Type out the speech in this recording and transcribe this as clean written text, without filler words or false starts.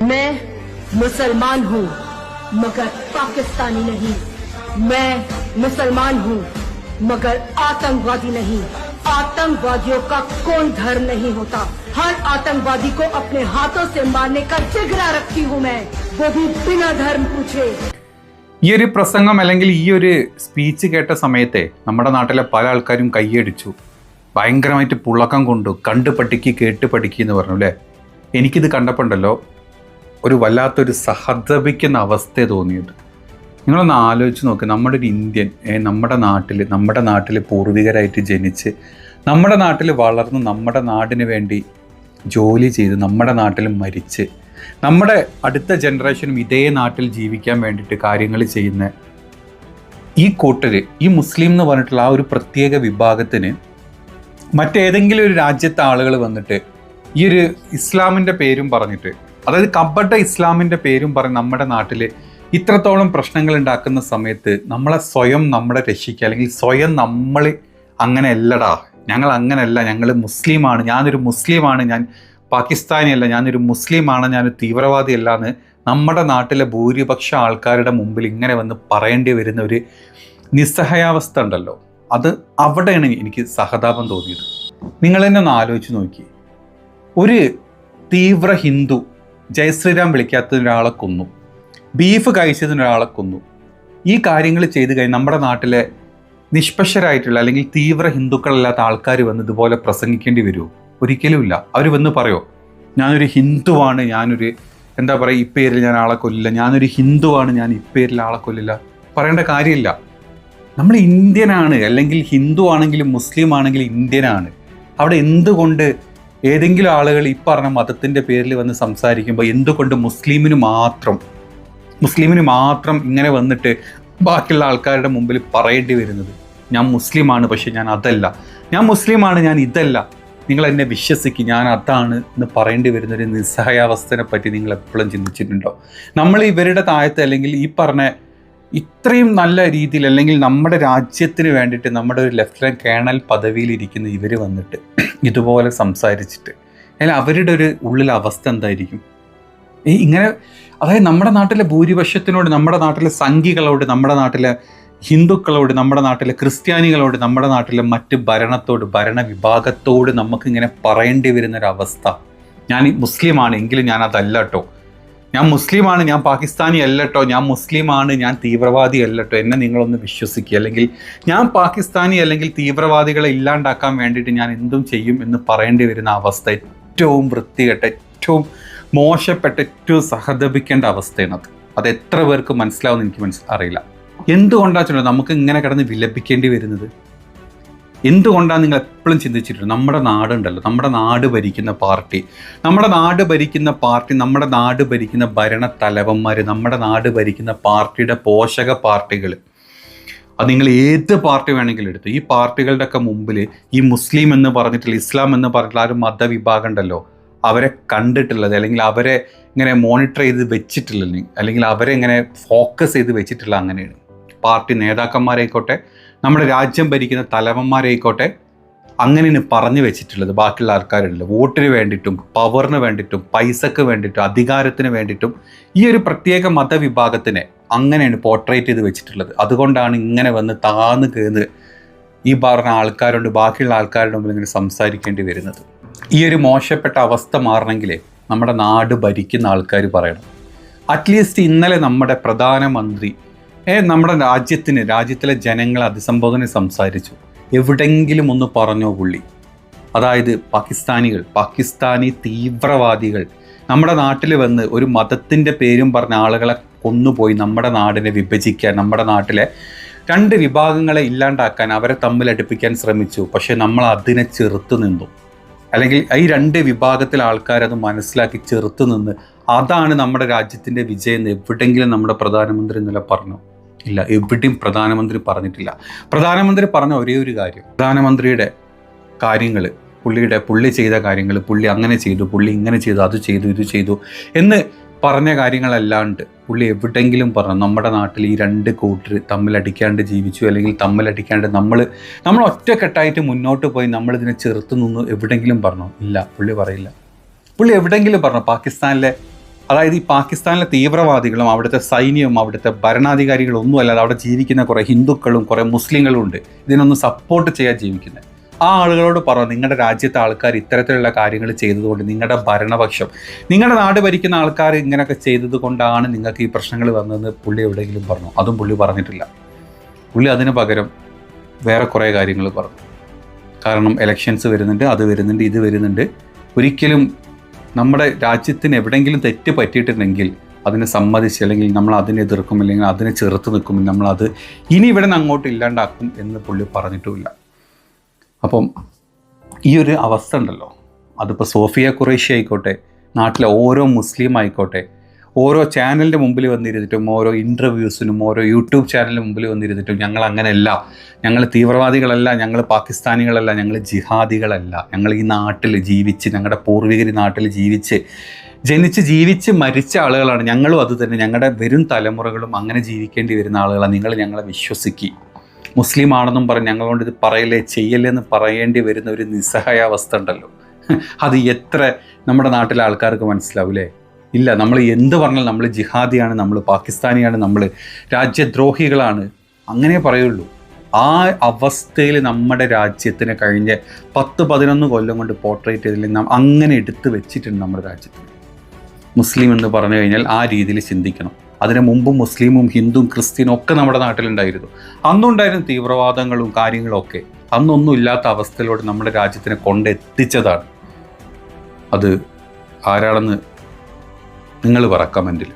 मैं मुसलमान हूँ मगर पाकिस्तानी नहीं। मैं मुसलमान हूँ मगर आतंकवादी नहीं। आतंकवादियों का कोई धर्म नहीं होता। हर आतंकवादी को अपने हाथों से मारने का जिगरा रखती हूँ मैं, वो भी बिना धर्म पूछे। ഈ ഒരു പ്രസംഗം അല്ലെങ്കിൽ ഈ ഒരു സ്പീച്ച് കേട്ട സമയത്തെ നമ്മുടെ നാട്ടിലെ പല ആൾക്കാരും കൈയടിച്ചു, ഭയങ്കരമായിട്ട് പുളക്കം കൊണ്ടു, കണ്ട് പഠിക്ക് കേട്ട് പഠിക്കുക എന്ന് പറഞ്ഞു അല്ലേ. എനിക്കിത് കണ്ടപ്പോണ്ടല്ലോ ഒരു വല്ലാത്തൊരു സഹതപിക്കുന്ന അവസ്ഥ തോന്നിയത്. നിങ്ങളൊന്ന് ആലോചിച്ച് നോക്ക്, നമ്മുടെ ഒരു ഇന്ത്യൻ നമ്മുടെ നാട്ടിൽ പൂർവികരായിട്ട് ജനിച്ച് നമ്മുടെ നാട്ടിൽ വളർന്ന് നമ്മുടെ നാടിന് വേണ്ടി ജോലി ചെയ്ത് നമ്മുടെ നാട്ടിൽ മരിച്ച് നമ്മുടെ അടുത്ത ജനറേഷനും ഇതേ നാട്ടിൽ ജീവിക്കാൻ വേണ്ടിയിട്ട് കാര്യങ്ങൾ ചെയ്യുന്ന ഈ കൂട്ടര്, ഈ മുസ്ലിം എന്ന് പറഞ്ഞിട്ടുള്ള ആ ഒരു പ്രത്യേക വിഭാഗത്തിന് മറ്റേതെങ്കിലും ഒരു രാജ്യത്തെ ആളുകൾ വന്നിട്ട് ഈ ഒരു ഇസ്ലാമിൻ്റെ പേരും പറഞ്ഞിട്ട്, അതായത് കപട ഇസ്ലാമിൻ്റെ പേരും പറഞ്ഞ് നമ്മുടെ നാട്ടിൽ ഇത്രത്തോളം പ്രശ്നങ്ങൾ ഉണ്ടാക്കുന്ന സമയത്ത് നമ്മളെ നമ്മളെ രക്ഷിക്കുക, അല്ലെങ്കിൽ സ്വയം നമ്മൾ അങ്ങനെയല്ലടാ, ഞങ്ങൾ അങ്ങനെയല്ല, ഞങ്ങൾ മുസ്ലിമാണ്, ഞാനൊരു മുസ്ലിമാണ്, ഞാൻ പാകിസ്ഥാനിയല്ല, ഞാനൊരു മുസ്ലിമാണ്, ഞാനൊരു തീവ്രവാദിയല്ല എന്ന് നമ്മുടെ നാട്ടിലെ ഭൂരിപക്ഷ ആൾക്കാരുടെ മുമ്പിൽ ഇങ്ങനെ വന്ന് പറയേണ്ടി വരുന്ന ഒരു നിസ്സഹായാവസ്ഥ ഉണ്ടല്ലോ, അത് അവിടെയാണ് എനിക്ക് സഹതാപം തോന്നിയത്. നിങ്ങൾ തന്നെ ഒന്ന് ആലോചിച്ച് നോക്കി, ഒരു തീവ്ര ഹിന്ദു ജയശ്രീരാം വിളിക്കാത്ത ഒരാളെ കൊന്നു, ബീഫ് കഴിച്ചതിന് ഒരാളെ കൊന്നു, ഈ കാര്യങ്ങൾ ചെയ്ത് കഴിഞ്ഞ് നമ്മുടെ നാട്ടിലെ നിഷ്പക്ഷരായിട്ടുള്ള അല്ലെങ്കിൽ തീവ്ര ഹിന്ദുക്കളല്ലാത്ത ആൾക്കാർ വന്ന് ഇതുപോലെ പ്രസംഗിക്കേണ്ടി വരുമോ? ഒരിക്കലുമില്ല. അവർ വന്ന് പറയോ ഞാനൊരു ഹിന്ദുവാണ്, ഞാനൊരു എന്താ പറയുക, ഈ പേരിൽ ഞാൻ ആളെ കൊല്ലില്ല, ഞാനൊരു ഹിന്ദുവാണ്, ഞാൻ ഈ പേരിൽ ആളെ കൊല്ലില്ല, പറയേണ്ട കാര്യമില്ല. നമ്മൾ ഇന്ത്യനാണ്, അല്ലെങ്കിൽ ഹിന്ദു ആണെങ്കിലും മുസ്ലിം ആണെങ്കിലും ഇന്ത്യനാണ്. അവിടെ എന്തുകൊണ്ട് ഏതെങ്കിലും ആളുകൾ ഈ പറഞ്ഞ മതത്തിൻ്റെ പേരിൽ വന്ന് സംസാരിക്കുമ്പോൾ എന്തുകൊണ്ട് മുസ്ലിമിന് മാത്രം ഇങ്ങനെ വന്നിട്ട് ബാക്കിയുള്ള ആൾക്കാരുടെ മുമ്പിൽ പറയേണ്ടി വരുന്നത് ഞാൻ മുസ്ലിമാണ് പക്ഷെ ഞാൻ അതല്ല, ഞാൻ മുസ്ലിമാണ് ഞാൻ ഇതല്ല, നിങ്ങൾ എന്നെ വിശ്വസിക്കും ഞാൻ അതാണ് എന്ന് പറയേണ്ടി വരുന്നൊരു നിസ്സഹായാവസ്ഥനെ പറ്റി നിങ്ങൾ എപ്പോഴും ചിന്തിച്ചിട്ടുണ്ടോ? നമ്മൾ ഇവരുടെ താഴത്ത് അല്ലെങ്കിൽ ഈ പറഞ്ഞ ഇത്രയും നല്ല രീതിയിൽ അല്ലെങ്കിൽ നമ്മുടെ രാജ്യത്തിന് വേണ്ടിയിട്ട് നമ്മുടെ ഒരു ലെഫ്റ്റനന്റ് കേണൽ പദവിയിലിരിക്കുന്ന ഇവർ വന്നിട്ട് ഇതുപോലെ സംസാരിച്ചിട്ട് അല്ലെങ്കിൽ അവരുടെ ഒരു ഉള്ളിലെ അവസ്ഥ എന്തായിരിക്കും? ഇങ്ങനെ, അതായത് നമ്മുടെ നാട്ടിലെ ഭൂരിപക്ഷത്തിനോട്, നമ്മുടെ നാട്ടിലെ സംഘികളോട്, നമ്മുടെ നാട്ടിലെ ഹിന്ദുക്കളോട്, നമ്മുടെ നാട്ടിലെ ക്രിസ്ത്യാനികളോട്, നമ്മുടെ നാട്ടിലെ മറ്റ് ഭരണവിഭാഗത്തോട് നമുക്കിങ്ങനെ പറയേണ്ടി വരുന്നൊരവസ്ഥ. ഞാൻ മുസ്ലിമാണ് എങ്കിലും ഞാൻ അതല്ല കേട്ടോ, ഞാൻ മുസ്ലിമാണ്, ഞാൻ പാകിസ്ഥാനി അല്ല കേട്ടോ, ഞാൻ മുസ്ലിമാണ്, ഞാൻ തീവ്രവാദി അല്ല കേട്ടോ, എന്നെ നിങ്ങളൊന്ന് വിശ്വസിക്കുക, അല്ലെങ്കിൽ ഞാൻ പാകിസ്ഥാനി അല്ലെങ്കിൽ തീവ്രവാദികളെ ഇല്ലാണ്ടാക്കാൻ വേണ്ടിയിട്ട് ഞാൻ എന്തും ചെയ്യും എന്ന് പറയേണ്ടി വരുന്ന അവസ്ഥ ഏറ്റവും വൃത്തികെട്ട, ഏറ്റവും മോശപ്പെട്ട, ഏറ്റവും സഹതപിക്കേണ്ട അവസ്ഥയാണത്. അത് എത്ര പേർക്ക് മനസ്സിലാവുമെന്ന് എനിക്ക് അറിയില്ല. എന്തുകൊണ്ടാണ് നമുക്ക് ഇങ്ങനെ കിടന്ന് വിലപിക്കേണ്ടി വരുന്നത്? എന്തുകൊണ്ടാണ് നിങ്ങൾ എപ്പോഴും ചിന്തിച്ചിട്ടുണ്ട്? നമ്മുടെ നാടുണ്ടല്ലോ, നമ്മുടെ നാട് ഭരിക്കുന്ന പാർട്ടി, നമ്മുടെ നാട് ഭരിക്കുന്ന ഭരണ തലവന്മാർ, നമ്മുടെ നാട് ഭരിക്കുന്ന പാർട്ടിയുടെ പോഷക പാർട്ടികൾ, അത് നിങ്ങൾ ഏത് പാർട്ടി വേണമെങ്കിലും എടുത്തു, ഈ പാർട്ടികളുടെയൊക്കെ മുമ്പിൽ ഈ മുസ്ലിം എന്ന് പറഞ്ഞിട്ടുള്ള, ഇസ്ലാം എന്ന് പറഞ്ഞിട്ടുള്ള ആ ഒരു മതവിഭാഗം ഉണ്ടല്ലോ, അവരെ കണ്ടിട്ടുള്ളത് അല്ലെങ്കിൽ അവരെ ഇങ്ങനെ മോണിറ്റർ ചെയ്ത് വെച്ചിട്ടുള്ളത് അല്ലെങ്കിൽ അവരെ ഇങ്ങനെ ഫോക്കസ് ചെയ്ത് വെച്ചിട്ടുള്ള അങ്ങനെയാണ്. പാർട്ടി നേതാക്കന്മാരായിക്കോട്ടെ, നമ്മുടെ രാജ്യം ഭരിക്കുന്ന തലവന്മാരായിക്കോട്ടെ, അങ്ങനെയാണ് പറഞ്ഞു വെച്ചിട്ടുള്ളത്. ബാക്കിയുള്ള ആൾക്കാരുണ്ടല്ലോ, വോട്ടിന് വേണ്ടിയിട്ടും പവറിന് വേണ്ടിയിട്ടും പൈസക്ക് വേണ്ടിയിട്ടും അധികാരത്തിന് വേണ്ടിയിട്ടും ഈ ഒരു പ്രത്യേക മതവിഭാഗത്തിനെ അങ്ങനെയാണ് പോർട്രേറ്റ് ചെയ്ത് വെച്ചിട്ടുള്ളത്. അതുകൊണ്ടാണ് ഇങ്ങനെ വന്ന് താന്ന് കേന്ന് ഈ പറഞ്ഞ ആൾക്കാരുണ്ട് ബാക്കിയുള്ള ആൾക്കാരുടെ മുമ്പിൽ ഇങ്ങനെ സംസാരിക്കേണ്ടി വരുന്നത്. ഈ ഒരു മോശപ്പെട്ട അവസ്ഥ മാറണമെങ്കിലേ നമ്മുടെ നാട് ഭരിക്കുന്ന ആൾക്കാർ പറയണം. അറ്റ്ലീസ്റ്റ് ഇന്നലെ നമ്മുടെ പ്രധാനമന്ത്രി നമ്മുടെ രാജ്യത്തിലെ ജനങ്ങളെ അഭിസംബോധന സംസാരിച്ചു. എവിടെങ്കിലും ഒന്ന് പറഞ്ഞോ പുള്ളി? അതായത് പാകിസ്ഥാനി തീവ്രവാദികൾ നമ്മുടെ നാട്ടിൽ വന്ന് ഒരു മതത്തിൻ്റെ പേരും പറഞ്ഞ ആളുകളെ കൊന്നുപോയി നമ്മുടെ നാടിനെ വിഭജിക്കാൻ, നമ്മുടെ നാട്ടിലെ രണ്ട് വിഭാഗങ്ങളെ ഇല്ലാണ്ടാക്കാൻ, അവരെ തമ്മിൽ അടുപ്പിക്കാൻ ശ്രമിച്ചു. പക്ഷെ നമ്മൾ അതിനെ ചെറുത്തു നിന്നു, അല്ലെങ്കിൽ ഈ രണ്ട് വിഭാഗത്തിലെ ആൾക്കാരത് മനസ്സിലാക്കി ചെറുത്തു നിന്ന് അതാണ് നമ്മുടെ രാജ്യത്തിൻ്റെ വിജയം എന്ന് എവിടെയെങ്കിലും നമ്മുടെ പ്രധാനമന്ത്രി ഇന്നലെ പറഞ്ഞു? ഇല്ല, എവിടെയും പ്രധാനമന്ത്രി പറഞ്ഞിട്ടില്ല. പ്രധാനമന്ത്രി പറഞ്ഞ ഒരേ ഒരു കാര്യം, പ്രധാനമന്ത്രിയുടെ കാര്യങ്ങൾ, പുള്ളി ചെയ്ത കാര്യങ്ങൾ, പുള്ളി അങ്ങനെ ചെയ്തു, പുള്ളി ഇങ്ങനെ ചെയ്തു, അത് ചെയ്തു, ഇത് ചെയ്തു എന്ന് പറഞ്ഞ കാര്യങ്ങളല്ലാണ്ട് പുള്ളി എവിടെയെങ്കിലും പറഞ്ഞു നമ്മുടെ നാട്ടിൽ ഈ രണ്ട് കൂട്ടർ തമ്മിലടിക്കാണ്ട് ജീവിച്ചു, അല്ലെങ്കിൽ തമ്മിലടിക്കാണ്ട് നമ്മൾ ഒറ്റക്കെട്ടായിട്ട് മുന്നോട്ട് പോയി നമ്മളിതിനെ ചെറുത്തു നിന്നു എവിടെയെങ്കിലും പറഞ്ഞോ? ഇല്ല, പുള്ളി പറയില്ല. പുള്ളി എവിടെയെങ്കിലും പറഞ്ഞു പാകിസ്ഥാനിലെ അതായത് ഈ പാകിസ്ഥാനിലെ തീവ്രവാദികളും അവിടുത്തെ സൈന്യവും അവിടുത്തെ ഭരണാധികാരികളും ഒന്നും അല്ലാതെ അവിടെ ജീവിക്കുന്ന കുറേ ഹിന്ദുക്കളും കുറേ മുസ്ലിങ്ങളും ഉണ്ട് ഇതിനൊന്നും സപ്പോർട്ട് ചെയ്യാൻ ജീവിക്കുന്നത്. ആ ആളുകളോട് പറഞ്ഞു, നിങ്ങളുടെ രാജ്യത്തെ ആൾക്കാർ ഇത്തരത്തിലുള്ള കാര്യങ്ങൾ ചെയ്തതുകൊണ്ട് നിങ്ങളുടെ ഭരണപക്ഷം, നിങ്ങളുടെ നാട് ഭരിക്കുന്ന ആൾക്കാർ ഇങ്ങനെയൊക്കെ ചെയ്തത് കൊണ്ടാണ് നിങ്ങൾക്ക് ഈ പ്രശ്നങ്ങൾ വന്നതെന്ന് പുള്ളി എവിടെയെങ്കിലും പറഞ്ഞു? അതും പുള്ളി പറഞ്ഞിട്ടില്ല. പുള്ളി അതിന് പകരം വേറെ കുറേ കാര്യങ്ങൾ പറഞ്ഞു. കാരണം എലക്ഷൻസ് വരുന്നുണ്ട്, അത് വരുന്നുണ്ട്, ഇത് വരുന്നുണ്ട്. ഒരിക്കലും നമ്മുടെ രാജ്യത്തിന് എവിടെയെങ്കിലും തെറ്റ് പറ്റിയിട്ടുണ്ടെങ്കിൽ അതിനെ സമ്മതിച്ച്, അല്ലെങ്കിൽ നമ്മൾ അതിനെ എതിർക്കും, അല്ലെങ്കിൽ അതിനെ ചെറുത്ത് നിൽക്കും, നമ്മളത് ഇനി ഇവിടെ നിന്ന് അങ്ങോട്ട് ഇല്ലാണ്ടാക്കും എന്ന് പുള്ളി പറഞ്ഞിട്ടുമില്ല. അപ്പം ഈ ഒരു അവസ്ഥ ഉണ്ടല്ലോ, അതിപ്പോൾ സോഫിയ ഖുറൈഷി ആയിക്കോട്ടെ, നാട്ടിലെ ഓരോ മുസ്ലിം ആയിക്കോട്ടെ, ഓരോ ചാനലിൻ്റെ മുമ്പിൽ വന്നിരുന്നിട്ടും, ഓരോ ഇൻ്റർവ്യൂസിനും, ഓരോ യൂട്യൂബ് ചാനലിന് മുമ്പിൽ വന്നിരുന്നിട്ടും ഞങ്ങൾ അങ്ങനെയല്ല, ഞങ്ങൾ തീവ്രവാദികളല്ല, ഞങ്ങൾ പാകിസ്ഥാനികളല്ല, ഞങ്ങൾ ജിഹാദികളല്ല, ഞങ്ങൾ ഈ നാട്ടിൽ ജീവിച്ച്, ഞങ്ങളുടെ പൂർവികർ നാട്ടിൽ ജനിച്ച് മരിച്ച ആളുകളാണ്, ഞങ്ങളും അത് തന്നെ, ഞങ്ങളുടെ വരും തലമുറകളും അങ്ങനെ ജീവിക്കേണ്ടി വരുന്ന ആളുകളാണ്, നിങ്ങൾ ഞങ്ങളെ വിശ്വസിക്കുക. മുസ്ലിം ആണെന്നും പറഞ്ഞ് ഞങ്ങളോട് ഇത് പറയല്ലേ ചെയ്യല്ലേ എന്ന് പറയേണ്ടി വരുന്ന ഒരു നിസ്സഹായാവസ്ഥ ഉണ്ടല്ലോ, അത് എത്ര നമ്മുടെ നാട്ടിലെ ആൾക്കാർക്ക് മനസ്സിലാവൂലേ? ഇല്ല, നമ്മൾ എന്ത് പറഞ്ഞാൽ നമ്മൾ ജിഹാദിയാണ്, നമ്മൾ പാകിസ്ഥാനിയാണ്, നമ്മൾ രാജ്യദ്രോഹികളാണ്, അങ്ങനെ പറയുള്ളൂ. ആ അവസ്ഥയിൽ നമ്മുടെ രാജ്യത്തിന് കഴിഞ്ഞ 10-11 കൊല്ലം കൊണ്ട് പോർട്രേറ്റ് ചെയ്തില്ലെങ്കിൽ നാം അങ്ങനെ എടുത്തു വെച്ചിട്ടുണ്ട് നമ്മുടെ രാജ്യത്തിന്. മുസ്ലിം എന്ന് പറഞ്ഞു കഴിഞ്ഞാൽ ആ രീതിയിൽ ചിന്തിക്കണം. അതിന് മുമ്പും മുസ്ലിമും ഹിന്ദുവും ക്രിസ്ത്യനും ഒക്കെ നമ്മുടെ നാട്ടിലുണ്ടായിരുന്നു. അന്നുണ്ടായിരുന്ന തീവ്രവാദങ്ങളും കാര്യങ്ങളും ഒക്കെ അന്നൊന്നും ഇല്ലാത്ത അവസ്ഥയിലൂടെ നമ്മുടെ രാജ്യത്തിനെ കൊണ്ടെത്തിച്ചതാണ്. അത് ആരാണെന്ന് നിങ്ങൾ പറ കമൻറ്റിൽ.